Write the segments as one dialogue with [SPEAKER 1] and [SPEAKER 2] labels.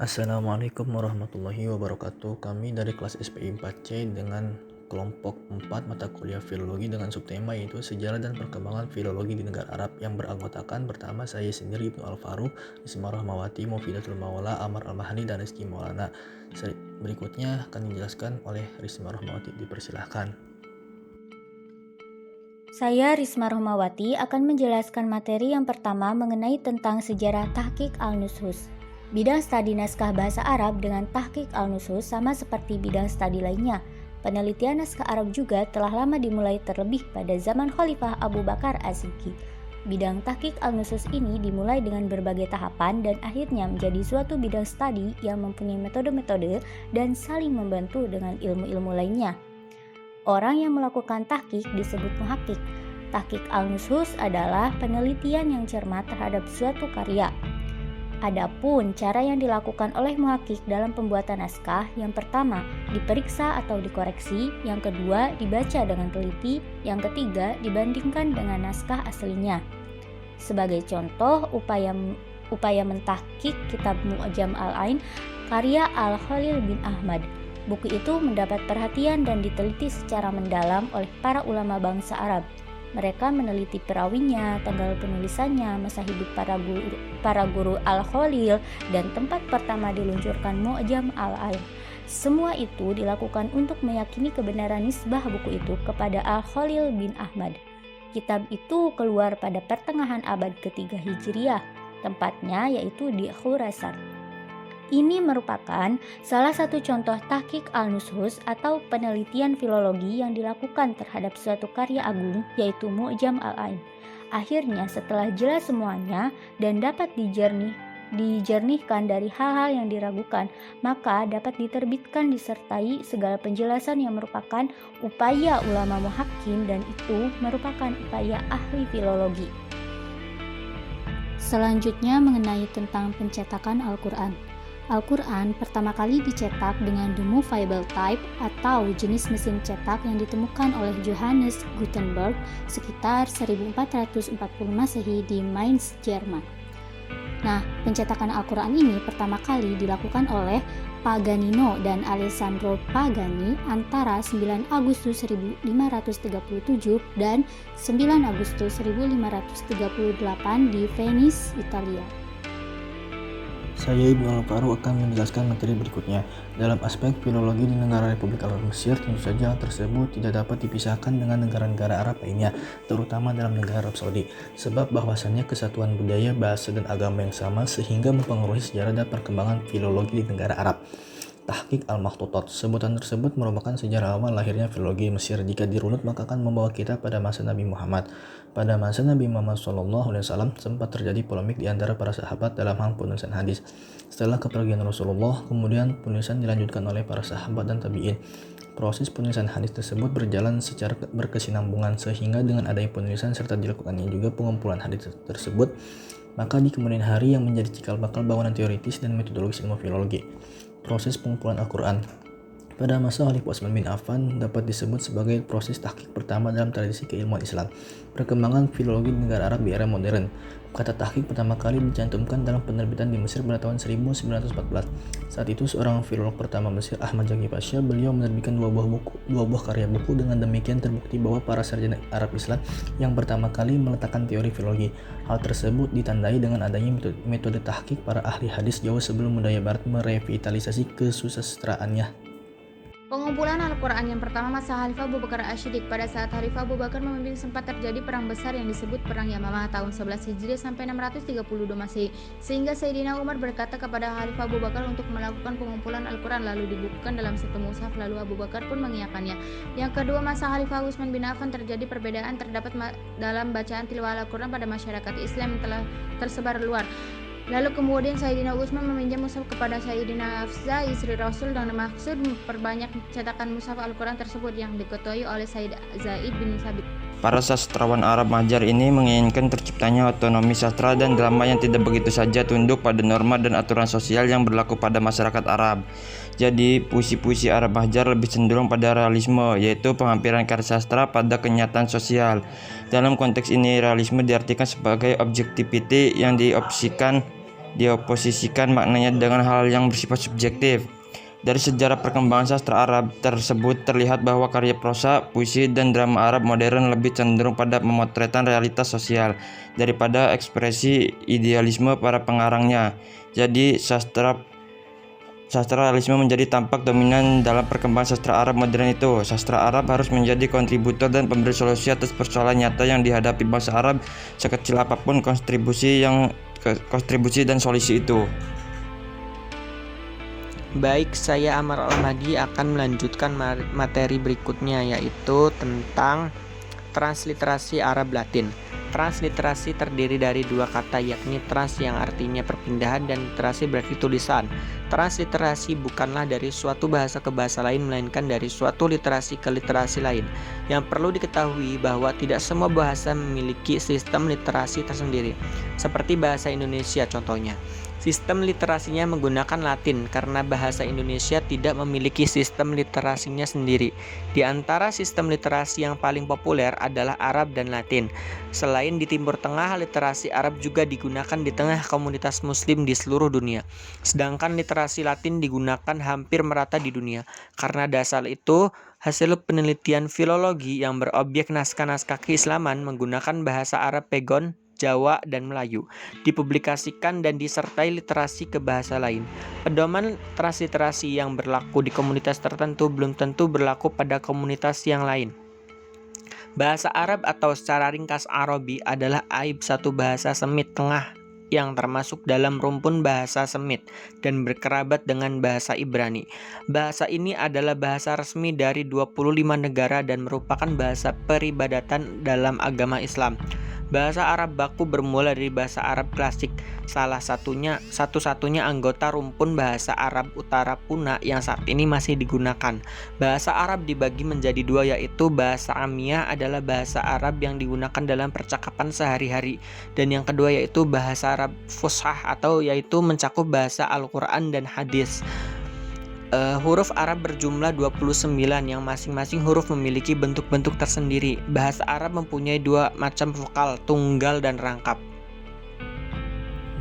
[SPEAKER 1] Assalamualaikum warahmatullahi wabarakatuh. Kami dari kelas SPI 4C dengan kelompok 4 mata kuliah filologi dengan subtema yaitu sejarah dan perkembangan filologi di negara Arab yang beranggotakan pertama saya sendiri Ibnu Al-Faruq, Risma Rahmawati, Mufidatul Maula, Amar Al-Mahdi, dan Rizky Maulana. Berikutnya akan dijelaskan oleh Risma Rahmawati. Dipersilahkan.
[SPEAKER 2] Saya Risma Rahmawati akan menjelaskan materi yang pertama mengenai tentang sejarah Tahqiq Al-Nushuz. Bidang studi naskah bahasa Arab dengan Tahqiq Al-Nushuz sama seperti bidang studi lainnya. Penelitian naskah Arab juga telah lama dimulai terlebih pada zaman Khalifah Abu Bakar As-Siddiq. Bidang Tahqiq Al-Nushuz ini dimulai dengan berbagai tahapan dan akhirnya menjadi suatu bidang studi yang mempunyai metode-metode dan saling membantu dengan ilmu-ilmu lainnya. Orang yang melakukan tahqiq disebut muhakkik. Tahqiq al-nushuz adalah penelitian yang cermat terhadap suatu karya. Adapun cara yang dilakukan oleh muhakkik dalam pembuatan naskah, yang pertama diperiksa atau dikoreksi, yang kedua dibaca dengan teliti, yang ketiga dibandingkan dengan naskah aslinya. Sebagai contoh, upaya mentahqiq kitab Mu'jam al-Ain karya Al-Khalil bin Ahmad. Buku itu mendapat perhatian dan diteliti secara mendalam oleh para ulama bangsa Arab. Mereka meneliti perawinya, tanggal penulisannya, masa hidup para guru Al-Khalil, dan tempat pertama diluncurkan Mu'jam al-Ain. Semua itu dilakukan untuk meyakini kebenaran nisbah buku itu kepada Al-Khalil bin Ahmad. Kitab itu keluar pada pertengahan abad ketiga Hijriah, tempatnya yaitu di Khurasan. Ini merupakan salah satu contoh tahqiq al-nushuz atau penelitian filologi yang dilakukan terhadap suatu karya agung yaitu Mu'jam al-Ain. Akhirnya setelah jelas semuanya dan dapat dijernihkan dari hal-hal yang diragukan, maka dapat diterbitkan disertai segala penjelasan yang merupakan upaya ulama muhakkim dan itu merupakan upaya ahli filologi. Selanjutnya mengenai tentang pencetakan Al-Quran. Al-Quran pertama kali dicetak dengan the movable type atau jenis mesin cetak yang ditemukan oleh Johannes Gutenberg sekitar 1440 Masehi di Mainz, Jerman. Nah, pencetakan Al-Quran ini pertama kali dilakukan oleh Paganino dan Alessandro Pagani antara 9 Agustus 1537 dan 9 Agustus 1538 di Venice, Italia.
[SPEAKER 1] Saya Ibnu Al-Faruq akan menjelaskan materi berikutnya. Dalam aspek filologi di negara Republik Arab Mesir, tentu saja hal tersebut tidak dapat dipisahkan dengan negara-negara Arab lainnya, terutama dalam negara Arab Saudi. Sebab bahwasannya kesatuan budaya, bahasa, dan agama yang sama sehingga mempengaruhi sejarah dan perkembangan filologi di negara Arab. Tahqiq al-Makhtutat. Sebutan tersebut merupakan sejarah awal lahirnya filologi Mesir. Jika dirunut maka akan membawa kita pada masa Nabi Muhammad. Pada masa Nabi Muhammad SAW sempat terjadi polemik di antara para sahabat dalam hal penulisan hadis. Setelah kepergian Rasulullah, kemudian penulisan dilanjutkan oleh para sahabat dan tabi'in. Proses penulisan hadis tersebut berjalan secara berkesinambungan sehingga dengan adanya penulisan serta dilakukannya juga pengumpulan hadis tersebut, maka di kemudian hari yang menjadi cikal bakal bangunan teoritis dan metodologis ilmu filologi. Proses pengumpulan Al-Quran pada masa Khalifah Utsman bin Affan dapat disebut sebagai proses tahqiq pertama dalam tradisi keilmuan Islam. Perkembangan filologi di negara Arab di era modern. Kata tahqiq pertama kali dicantumkan dalam penerbitan di Mesir pada tahun 1914. Saat itu seorang filolog pertama Mesir, Ahmad Jaki Pasha, beliau menerbitkan dua buah karya buku. Dengan demikian terbukti bahwa para sarjana Arab Islam yang pertama kali meletakkan teori filologi. Hal tersebut ditandai dengan adanya metode tahqiq para ahli hadis jauh sebelum budaya barat merevitalisasi kesusastraannya.
[SPEAKER 3] Pengumpulan Al-Quran yang pertama masa Khalifah Abu Bakar As-Siddiq. Pada saat Khalifah Abu Bakar memimpin sempat terjadi perang besar yang disebut Perang Yamamah tahun 11 Hijriah sampai 632 Masehi, sehingga Sayyidina Umar berkata kepada Khalifah Abu Bakar untuk melakukan pengumpulan Al-Quran lalu dibukukan dalam satu mushaf, lalu Abu Bakar pun mengiyakannya. Yang kedua masa Khalifah Utsman bin Affan terjadi perbedaan terdapat dalam bacaan tilawah Al-Quran pada masyarakat Islam yang telah tersebar luar. Lalu kemudian Sayyidina Utsman meminjam mushaf kepada Sayyidina Hafsah istri Rasul dengan maksud memperbanyak cetakan mushaf Al-Quran tersebut yang diketuai oleh Sayyid Zaid bin Sabit.
[SPEAKER 4] Para sastrawan Arab Mahjar ini menginginkan terciptanya otonomi sastra dan drama yang tidak begitu saja tunduk pada norma dan aturan sosial yang berlaku pada masyarakat Arab. Jadi puisi-puisi Arab Mahjar lebih cenderung pada realisme, yaitu penghampiran karya sastra pada kenyataan sosial. Dalam konteks ini realisme diartikan sebagai objektiviti yang diopsikan dioposisikan maknanya dengan hal yang bersifat subjektif. Dari sejarah perkembangan sastra Arab tersebut terlihat bahwa karya prosa, puisi, dan drama Arab modern lebih cenderung pada pemotretan realitas sosial daripada ekspresi idealisme para pengarangnya. Jadi sastra realisme menjadi tampak dominan dalam perkembangan sastra Arab modern itu. Sastra Arab harus menjadi kontributor dan pemberi solusi atas persoalan nyata yang dihadapi bangsa Arab, sekecil apapun kontribusi dan solusi itu.
[SPEAKER 5] Baik, saya Amar Almadi akan melanjutkan materi berikutnya, yaitu tentang transliterasi Arab Latin. Transliterasi terdiri dari dua kata, yakni trans yang artinya perpindahan dan literasi berarti tulisan. Transliterasi bukanlah dari suatu bahasa ke bahasa lain, melainkan dari suatu literasi ke literasi lain. Yang perlu diketahui bahwa tidak semua bahasa memiliki sistem literasi tersendiri, seperti bahasa Indonesia contohnya. Sistem literasinya menggunakan Latin karena bahasa Indonesia tidak memiliki sistem literasinya sendiri. Di antara sistem literasi yang paling populer adalah Arab dan Latin. Selain di Timur Tengah, literasi Arab juga digunakan di tengah komunitas Muslim di seluruh dunia. Sedangkan literasi Latin digunakan hampir merata di dunia. Karena dasar itu, hasil penelitian filologi yang berobjek naskah-naskah keislaman menggunakan bahasa Arab Pegon, Jawa, dan Melayu dipublikasikan dan disertai literasi ke bahasa lain. Pedoman transliterasi yang berlaku di komunitas tertentu belum tentu berlaku pada komunitas yang lain. Bahasa Arab atau secara ringkas Arabi adalah aib satu bahasa Semit Tengah yang termasuk dalam rumpun bahasa Semit dan berkerabat dengan bahasa Ibrani. Bahasa ini adalah bahasa resmi dari 25 negara dan merupakan bahasa peribadatan dalam agama Islam. Bahasa Arab baku bermula dari bahasa Arab klasik, satu-satunya anggota rumpun bahasa Arab Utara Puna yang saat ini masih digunakan. Bahasa Arab dibagi menjadi dua, yaitu bahasa Amiyah adalah bahasa Arab yang digunakan dalam percakapan sehari-hari, dan yang kedua yaitu bahasa Arab Fushah atau yaitu mencakup bahasa Al-Quran dan hadis. Huruf Arab berjumlah 29 yang masing-masing huruf memiliki bentuk-bentuk tersendiri. Bahasa Arab mempunyai dua macam vokal, tunggal dan rangkap.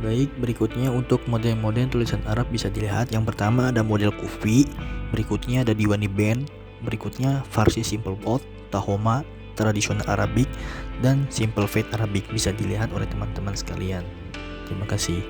[SPEAKER 1] Baik, berikutnya untuk model-model tulisan Arab bisa dilihat. Yang pertama ada model Kufi, berikutnya ada Diwani Band, berikutnya Farsi Simple Bold, Tahoma, Tradisional Arabik, dan Simple Fate Arabic bisa dilihat oleh teman-teman sekalian. Terima kasih.